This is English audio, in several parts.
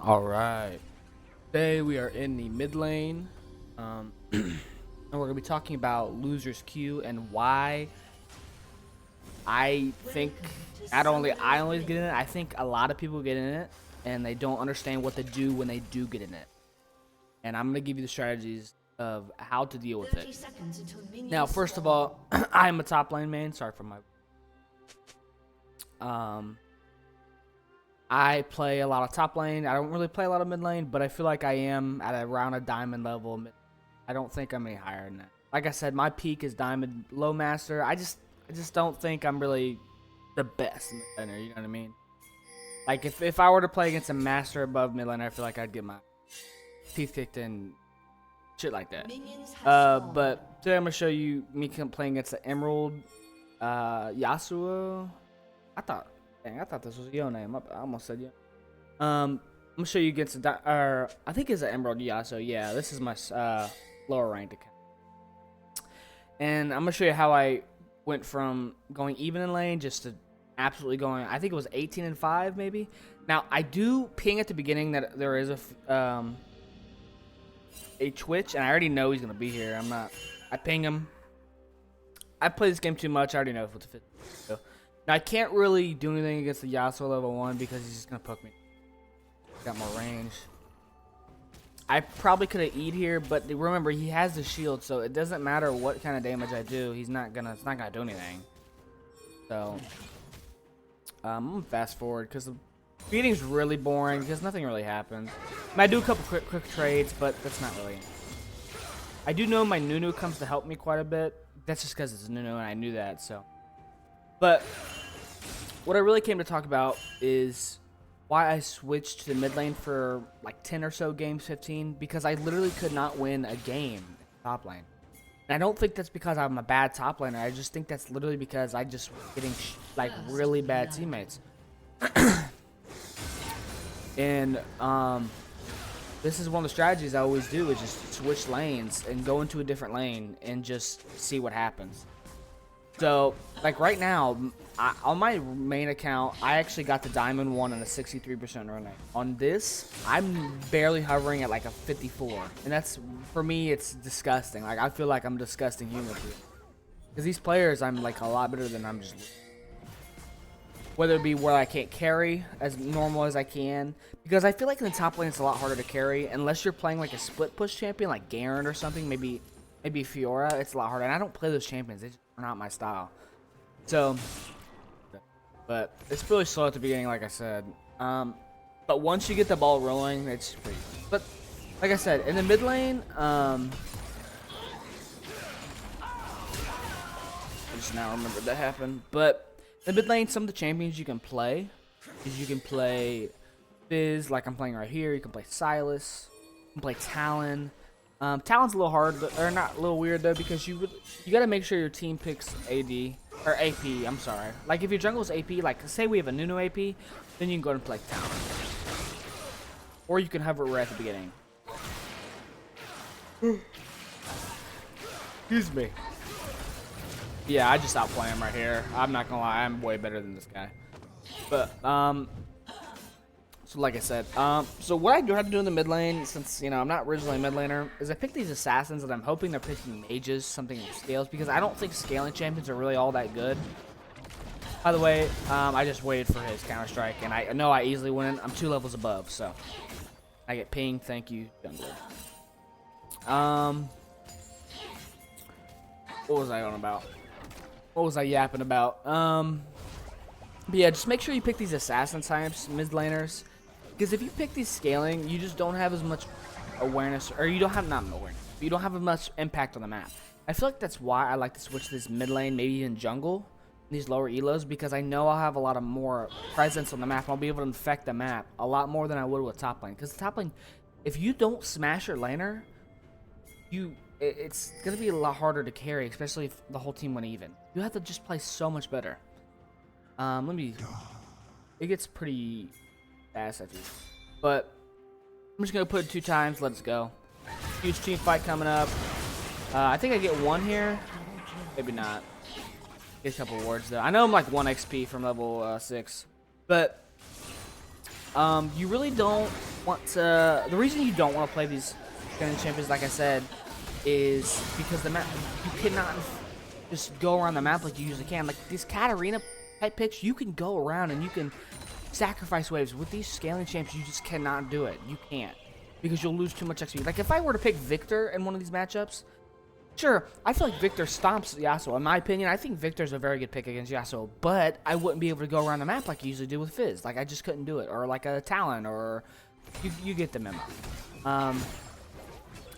All right. Today we are in the mid lane, and we're gonna be talking about losers queue and why I think not only I always get in it, I think a lot of people get in it and they don't understand what to do when they do get in it. And I'm gonna give you the strategies of how to deal with it. Now, first of all, I'm a top lane main. Sorry for my um. I play a lot of top lane. I don't really play a lot of mid lane, but I feel like I am at around a diamond level. I don't think I'm any higher than that. Like I said, my peak is diamond low master. I just don't think I'm really the best in the laner. You know what I mean? Like if I were to play against a master above mid laner, I feel like I'd get my teeth kicked in, shit like that. But today I'm gonna show you me playing against the Emerald Yasuo. I thought, dang, I thought this was your name. I almost said you. I'm gonna show you against I think it's an Emerald Yasuo. Yeah, this is my lower ranked account, and I'm gonna show you how I went from going even in lane just to absolutely going. I think it was 18-5 maybe. Now I do ping at the beginning that there is a Twitch, and I already know he's gonna be here. I ping him. I play this game too much. I already know what to fit. So, now I can't really do anything against the Yasuo level 1 because he's just gonna poke me. Got more range. I probably could have eat here, but remember he has the shield, so it doesn't matter what kind of damage I do. It's not gonna do anything. So I'm gonna fast forward because the beating's really boring because nothing really happens. I might do a couple quick trades, but that's not really. I do know my Nunu comes to help me quite a bit. That's just because it's Nunu and I knew that. So, but what I really came to talk about is why I switched to the mid lane for like 10 or so games, 15, because I literally could not win a game in top lane. And I don't think that's because I'm a bad top laner. I just think that's literally because I just was getting like really bad teammates. And this is one of the strategies I always do is just switch lanes and go into a different lane and just see what happens. So, like right now, on my main account, I actually got the Diamond 1 and a 63% run rate. On this, I'm barely hovering at like a 54. And that's, for me, it's disgusting. Like, I feel like I'm a disgusting human. Because these players, I'm like a lot better than I'm just... Whether it be where I can't carry as normal as I can. Because I feel like in the top lane, it's a lot harder to carry. Unless you're playing like a split push champion, like Garen or something, maybe Fiora, it's a lot harder. And I don't play those champions. They just are not my style. So, but it's really slow at the beginning, like I said. But once you get the ball rolling, it's pretty. But like I said, in the mid lane, I just now remembered that happened. But in the mid lane, some of the champions you can play is you can play Fizz, like I'm playing right here. You can play Silas. You can play Talon. Talon's a little hard, or not a little weird though, because you gotta make sure your team picks AD or AP. I'm sorry. Like if your jungle's AP, like say we have a Nunu AP, then you can go and play Talon, or you can hover right at the beginning. Excuse me. Yeah, I just outplay him right here. I'm not gonna lie, I'm way better than this guy. But so like I said, so what I have to do in the mid lane, since I'm not originally a mid laner, is I pick these assassins, and I'm hoping they're picking mages, something that scales, because I don't think scaling champions are really all that good. By the way, I just waited for his counter strike, and I know I easily win. I'm 2 levels above, so I get pinged. Thank you, jungler. What was I on about? What was I yapping about? But yeah, just make sure you pick these assassin types, mid laners. Because if you pick these scaling, you just don't have as much awareness, or you don't have, not awareness, but you don't have as much impact on the map. I feel like that's why I like to switch to this mid lane, maybe even jungle, these lower elos, because I know I'll have a lot of more presence on the map. I'll be able to infect the map a lot more than I would with top lane. Because top lane, if you don't smash your laner, it's going to be a lot harder to carry, especially if the whole team went even. You have to just play so much better. It gets pretty fast after, but I'm just gonna put it 2 times. Let's go. Huge team fight coming up. I think I get 1 here. Maybe not. Get a couple wards though. I know I'm like 1 XP from level 6, but you really don't want to. The reason you don't want to play these scaling champions, like I said, is because the map, you cannot just go around the map like you usually can. Like these Katarina type picks, you can go around and you can sacrifice waves. With these scaling champs, you just cannot do it. You can't, because you'll lose too much XP. Like if I were to pick Victor in one of these matchups, sure, I feel like Victor stomps Yasuo. In my opinion, I think Victor's a very good pick against Yasuo, but I wouldn't be able to go around the map like you usually do with Fizz. Like I just couldn't do it, or like a Talon, or you get the memo.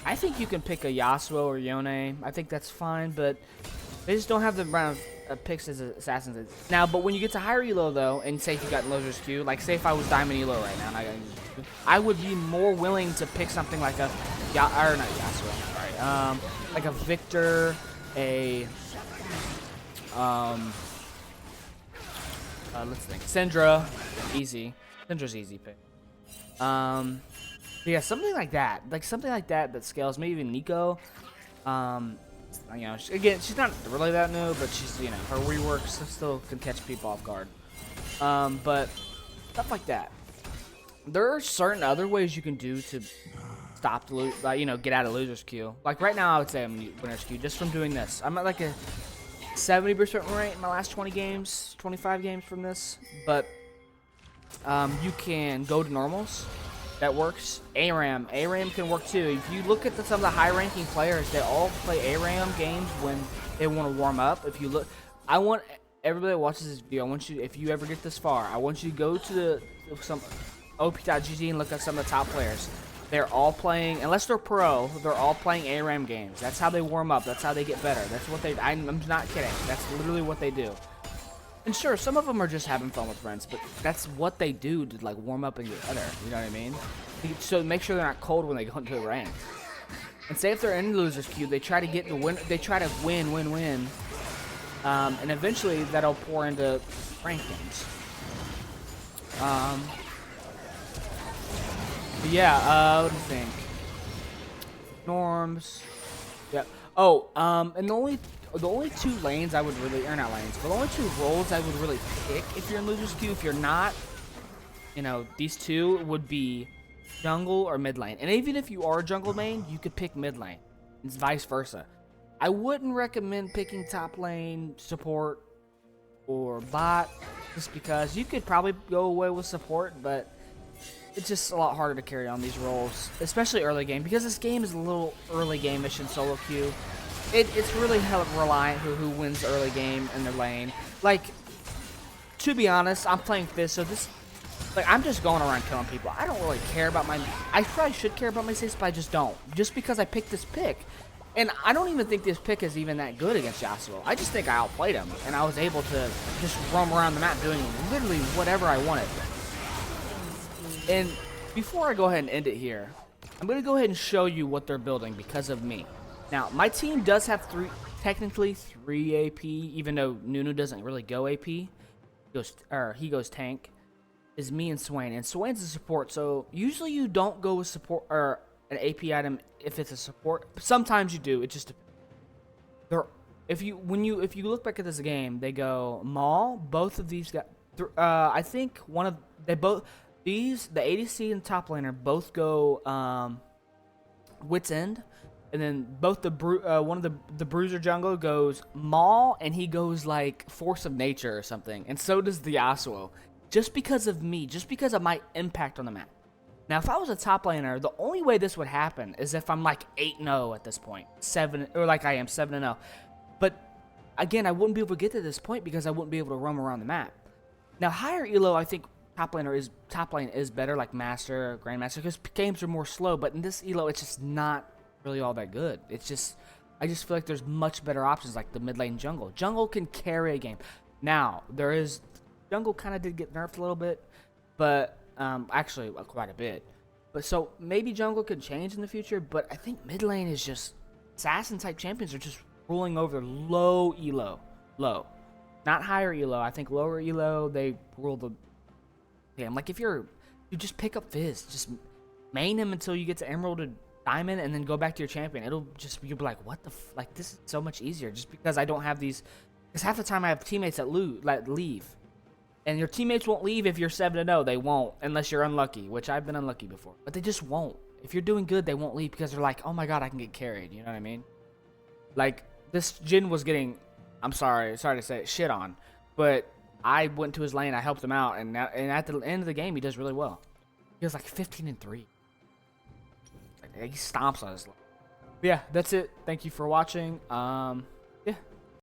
I think you can pick a Yasuo or Yone. I think that's fine, but they just don't have the amount of picks as assassins. Now, but when you get to higher elo though, and say if you got Loser's Q, like say if I was Diamond elo right now, and I would be more willing to pick something like a or not Yasuo, sorry, like a Victor, a let's think, Syndra, easy. Syndra's easy pick. Yeah, something like that. Like something like that scales. Maybe even Nico. You know, again, she's not really that new, but she's, you know, her reworks still can catch people off guard. But stuff like that. There are certain other ways you can do to stop the you know, get out of loser's queue. Like right now, I would say I'm winner's queue just from doing this. I'm at like a 70% rate in my last 20 games, 25 games from this. But you can go to normals. That works. ARAM can work too. If you look at some of the high-ranking players, they all play ARAM games when they want to warm up. If you look, I want everybody that watches this video, I want you, if you ever get this far, I want you to go to some op.gg and look at some of the top players. They're all playing, unless they're pro, they're all playing ARAM games. That's how they warm up. That's how they get better. That's what I'm not kidding. That's literally what they do. And sure, some of them are just having fun with friends, but that's what they do to like warm up and get better. You know what I mean? So make sure they're not cold when they go into the rank. And say if they're in the loser's queue, they try to get the win. They try to win. And eventually that'll pour into rankings. But yeah. What do you think? Norms. Yep. Oh. And the only two lanes I would really, or not lanes, but the only two roles I would really pick if you're in loser's queue, if you're not, you know, these two would be jungle or mid lane. And even if you are jungle main, you could pick mid lane. It's vice versa. I wouldn't recommend picking top lane, support, or bot, just because you could probably go away with support, but it's just a lot harder to carry on these roles, especially early game, because this game is a little early game-ish in solo queue. It's really reliant who wins the early game in their lane. Like, to be honest, I'm playing Fizz, so this, like, I'm just going around killing people. I don't really care about I probably should care about my saves, but I just don't. Just because I picked this pick. And I don't even think this pick is even that good against Yasuo. I just think I outplayed him, and I was able to just roam around the map doing literally whatever I wanted. And before I go ahead and end it here, I'm going to go ahead and show you what they're building because of me. Now, my team does have technically three AP, even though Nunu doesn't really go AP. He goes tank. Is me and Swain, and Swain's a support. So usually you don't go with support or an AP item if it's a support. Sometimes you do. It just if you look back at this game, they go Maul. Both of these got. I think the ADC and top laner both go Wit's End. And then both one of the Bruiser jungle goes Maul, and he goes like Force of Nature or something. And so does the Yasuo. Just because of me, just because of my impact on the map. Now, if I was a top laner, the only way this would happen is if I'm like 8-0 at this point, 7-0. But again, I wouldn't be able to get to this point because I wouldn't be able to roam around the map. Now, higher elo, I think top lane is better, like Master, Grandmaster, because games are more slow. But in this elo, it's just not really all that good. It's just, I just feel like there's much better options like the mid lane jungle. Jungle can carry a game. Now, jungle kind of did get nerfed a little bit, but actually quite a bit. But so maybe jungle could change in the future, but I think mid lane is just, assassin type champions are just ruling over low elo. Low. Not higher elo. I think lower elo, they rule the game. Like if you just pick up Fizz, just main him until you get to Emerald or Diamond, and then go back to your champion. You'll be like, what the like, this is so much easier just because I don't have these, because half the time I have teammates that leave. And your teammates won't leave if you're 7-0. They won't, unless you're unlucky, which I've been unlucky before. But they just won't. If you're doing good, they won't leave because they're like, oh my god, I can get carried. You know what I mean? Like, this Jin was getting, I'm sorry to say it, shit on. But I went to his lane, I helped him out, and at the end of the game, he does really well. He was like 15-3. Like, he stomps on his lane. But yeah, that's it. Thank you for watching.